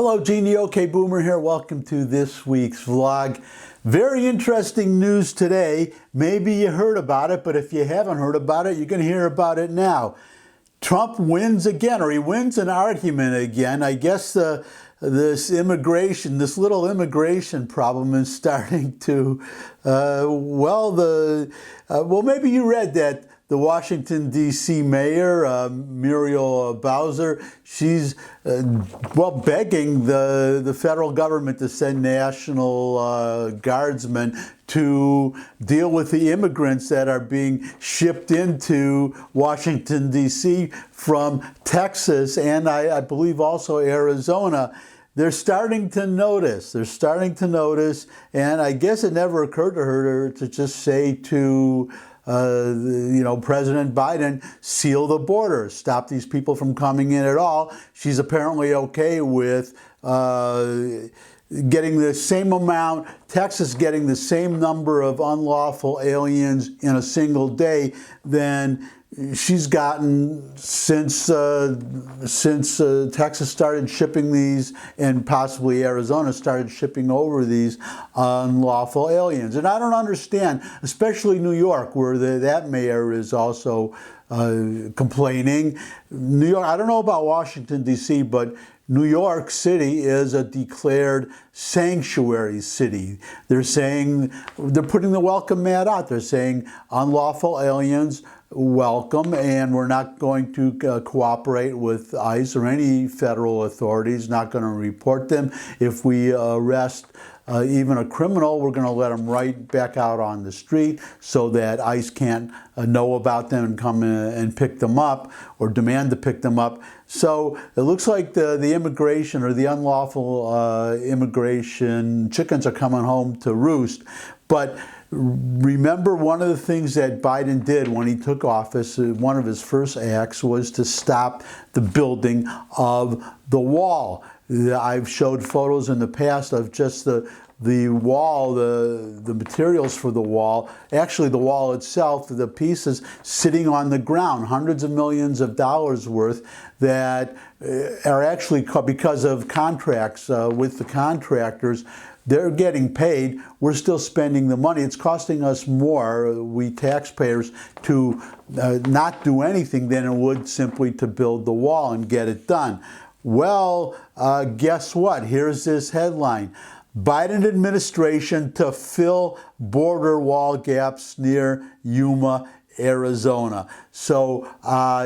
Hello, Genie OK Boomer here. Welcome to this week's vlog. Very interesting news today. Maybe you heard about it, but if you haven't heard about it, you're going to hear about it now. Trump wins again, or he wins an argument again. I guess this little immigration problem is starting to, maybe you read that the Washington, D.C. mayor, Muriel Bowser, she's, begging the federal government to send National Guardsmen to deal with the immigrants that are being shipped into Washington, D.C. from Texas and I believe also Arizona. They're starting to notice. And I guess it never occurred to her to just say to President Biden, seal the border, stop these people from coming in at all. She's apparently okay with getting the same amount, Texas getting the same number of unlawful aliens in a single day than she's gotten since Texas started shipping these, and possibly Arizona started shipping over these unlawful aliens. And I don't understand, especially New York, where that mayor is also complaining. New York, I don't know about Washington, D.C., but New York City is a declared sanctuary city. They're putting the welcome mat out. They're saying unlawful aliens, welcome, and we're not going to cooperate with ICE or any federal authorities, not going to report them. If we arrest even a criminal, we're going to let them right back out on the street so that ICE can't know about them and come in and pick them up or demand to pick them up. So it looks like the immigration, or the unlawful immigration chickens, are coming home to roost. But remember, one of the things that Biden did when he took office, one of his first acts was to stop the building of the wall. I've showed photos in the past of just the wall, the materials for the wall, actually the wall itself, the pieces sitting on the ground, hundreds of millions of dollars worth, that are actually, because of contracts with the contractors, they're getting paid. We're still spending the money. It's costing us more, we taxpayers, to not do anything than it would simply to build the wall and get it done. Well, guess what? Here's this headline. Biden administration to fill border wall gaps near Yuma, Arizona. So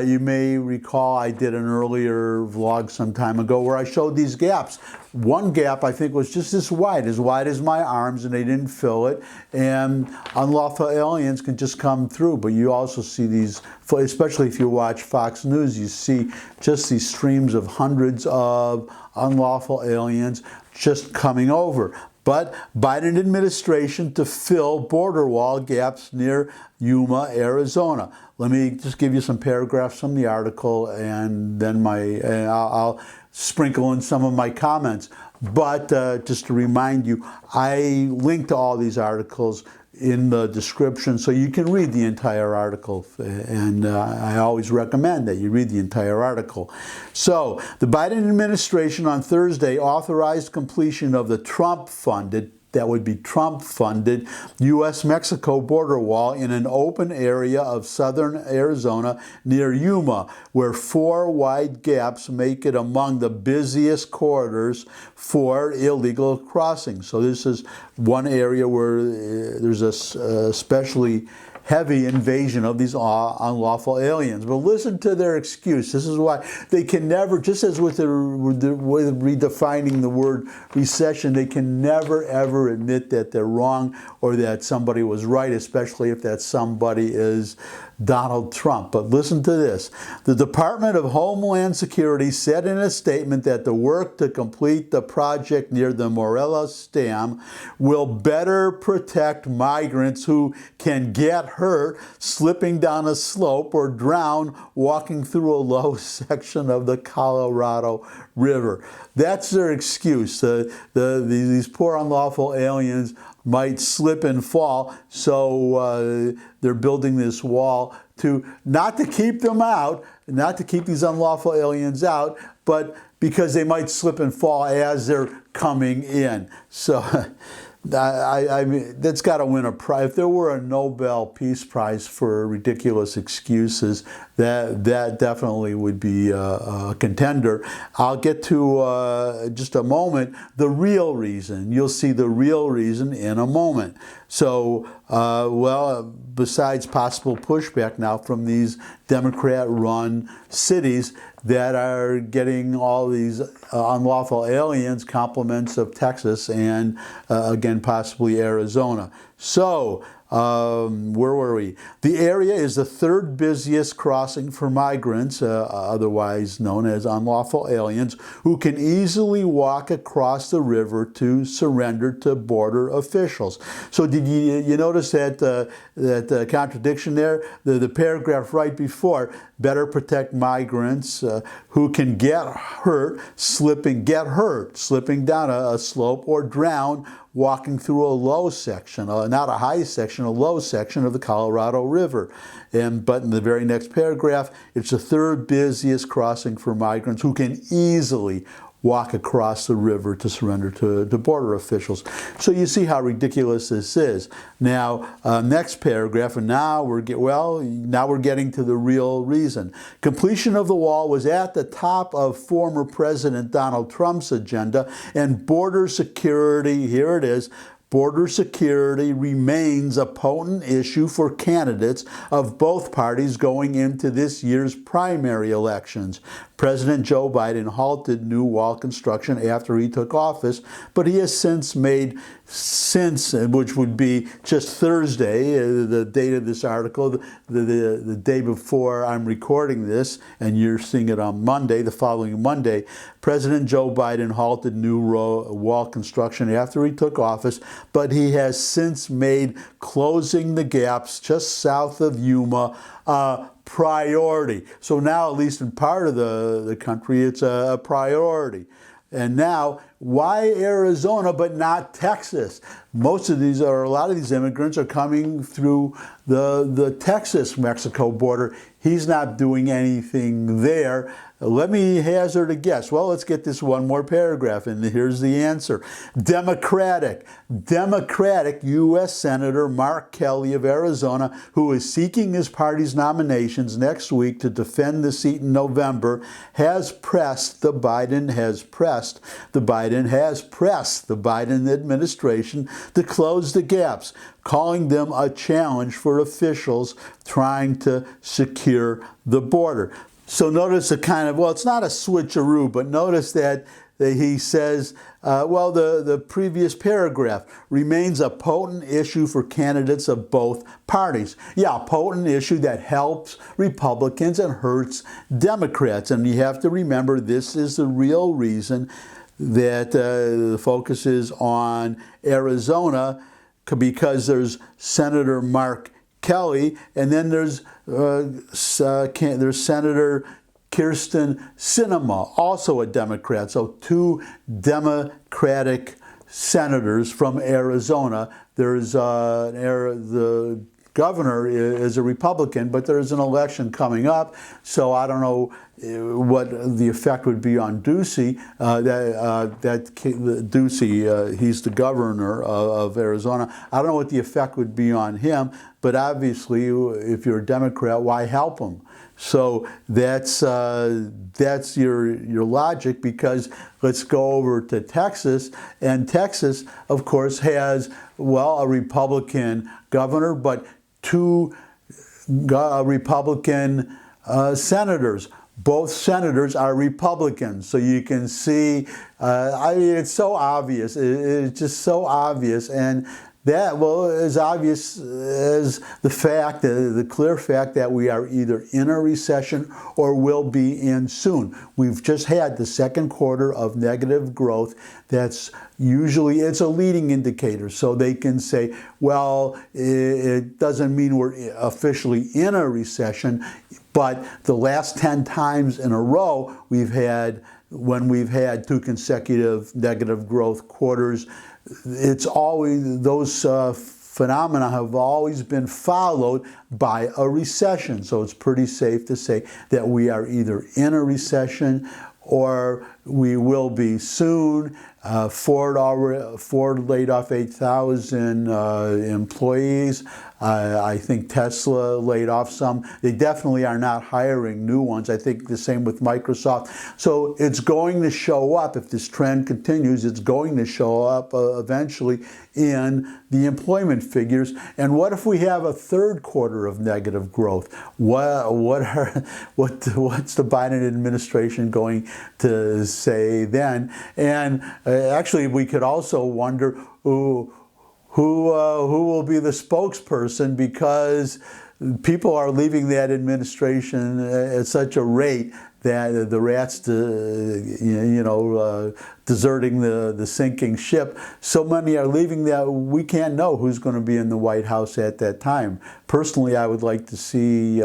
you may recall I did an earlier vlog some time ago where I showed these gaps. One gap I think was just as wide as my arms, and they didn't fill it, and unlawful aliens can just come through. But you also see these, especially if you watch Fox News, you see just these streams of hundreds of unlawful aliens just coming over. But Biden administration to fill border wall gaps near Yuma, Arizona. Let me just give you some paragraphs from the article, and then I'll sprinkle in some of my comments. But just to remind you, I link to all these articles in the description so you can read the entire article, and I always recommend that you read the entire article. So the Biden administration on Thursday authorized completion of the Trump-funded U.S.-Mexico border wall in an open area of southern Arizona near Yuma, where 4 wide gaps make it among the busiest corridors for illegal crossings. So this is one area where there's a especially heavy invasion of these unlawful aliens. But listen to their excuse. This is why they can never, just as with redefining the word recession, they can never ever admit that they're wrong or that somebody was right, especially if that somebody is Donald Trump. But listen to this. The Department of Homeland Security said in a statement that the work to complete the project near the Morelos Dam will better protect migrants who can get hurt slipping down a slope or drown walking through a low section of the Colorado River. That's their excuse. These poor unlawful aliens might slip and fall, so they're building this wall to not to keep them out, not to keep these unlawful aliens out, but because they might slip and fall as they're coming in. So I mean, that's got to win a prize. If there were a Nobel Peace Prize for ridiculous excuses, that definitely would be a contender. I'll get to just a moment the real reason. You'll see the real reason in a moment. So, well, besides possible pushback now from these Democrat-run cities that are getting all these unlawful aliens, compliments of Texas and, again, possibly Arizona. So, where were we? The area is the third busiest crossing for migrants, otherwise known as unlawful aliens, who can easily walk across the river to surrender to border officials. So did you notice that contradiction there? The paragraph right before, better protect migrants who can get hurt slipping down a slope or drown walking through a low section, not a high section, a low section of the Colorado River. But in the very next paragraph, it's the third busiest crossing for migrants who can easily walk across the river to surrender to border officials. So you see how ridiculous this is. Now, next paragraph, and now we're getting to the real reason. Completion of the wall was at the top of former President Donald Trump's agenda, and border security, here it is, border security remains a potent issue for candidates of both parties going into this year's primary elections. President Joe Biden halted new wall construction after he took office, but he has since, which would be just Thursday, the date of this article, the day before I'm recording this, and you're seeing it on Monday, the following Monday, President Joe Biden halted new wall construction after he took office, but he has since made closing the gaps just south of Yuma priority. So now, at least in part of the country, it's a priority. And now, why Arizona but not Texas? Most of these, or a lot of these immigrants are coming through the Texas-Mexico border. He's not doing anything there. Let me hazard a guess. Well, let's get this one more paragraph, and here's the answer. Democratic U.S. Senator Mark Kelly of Arizona, who is seeking his party's nominations next week to defend the seat in November, has pressed the Biden administration to close the gaps, calling them a challenge for officials trying to secure the border. So notice a kind of, well, it's not a switcheroo, but notice that he says, well, the previous paragraph remains a potent issue for candidates of both parties. Yeah, a potent issue that helps Republicans and hurts Democrats. And you have to remember, this is the real reason that the focus is on Arizona, because there's Senator Mark Kelly, and then there's Senator Kirsten Sinema, also a Democrat. So two Democratic senators from Arizona. There's the governor is a Republican, but there's an election coming up, so I don't know what the effect would be on Ducey. Ducey, he's the governor of Arizona. I don't know what the effect would be on him, but obviously, if you're a Democrat, why help him? So that's your logic, because let's go over to Texas, and Texas, of course, has, well, a Republican governor, but two Republican senators. Both senators are Republicans, so you can see, I mean, it's so obvious. It's just so obvious, and that, well, is obvious as the clear fact that we are either in a recession or will be in soon. We've just had the second quarter of negative growth. That's usually, it's a leading indicator. So they can say, well, it doesn't mean we're officially in a recession, but the last 10 times in a row when we've had two consecutive negative growth quarters, it's always those phenomena have always been followed by a recession. So it's pretty safe to say that we are either in a recession or we will be soon. Ford laid off 8,000 employees. I think Tesla laid off some. They definitely are not hiring new ones. I think the same with Microsoft. So it's going to show up, if this trend continues, it's going to show up eventually in the employment figures. And what if we have a third quarter of negative growth? What's the Biden administration going to say then? And actually, we could also wonder who will be the spokesperson, because people are leaving that administration at such a rate that the rats, deserting the sinking ship. So many are leaving that we can't know who's going to be in the White House at that time. Personally, I would like to see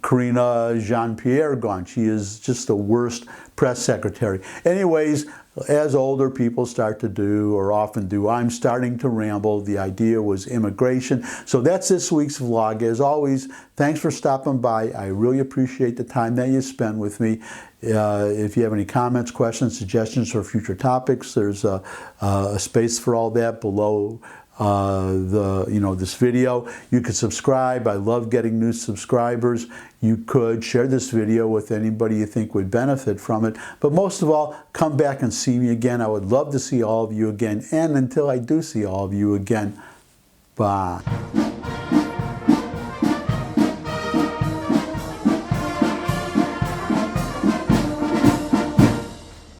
Karine Jean-Pierre gone. She is just the worst press secretary. Anyways, as older people start to do, or often do, I'm starting to ramble. The idea was immigration. So that's this week's vlog. As always, thanks for stopping by. I really appreciate the time that you spend with me. If you have any comments, questions, suggestions for future topics, there's a space for all that below this video. You could subscribe. I love getting new subscribers. You could share this video with anybody you think would benefit from it. But most of all, come back and see me again. I would love to see all of you again. And until I do see all of you again, bye.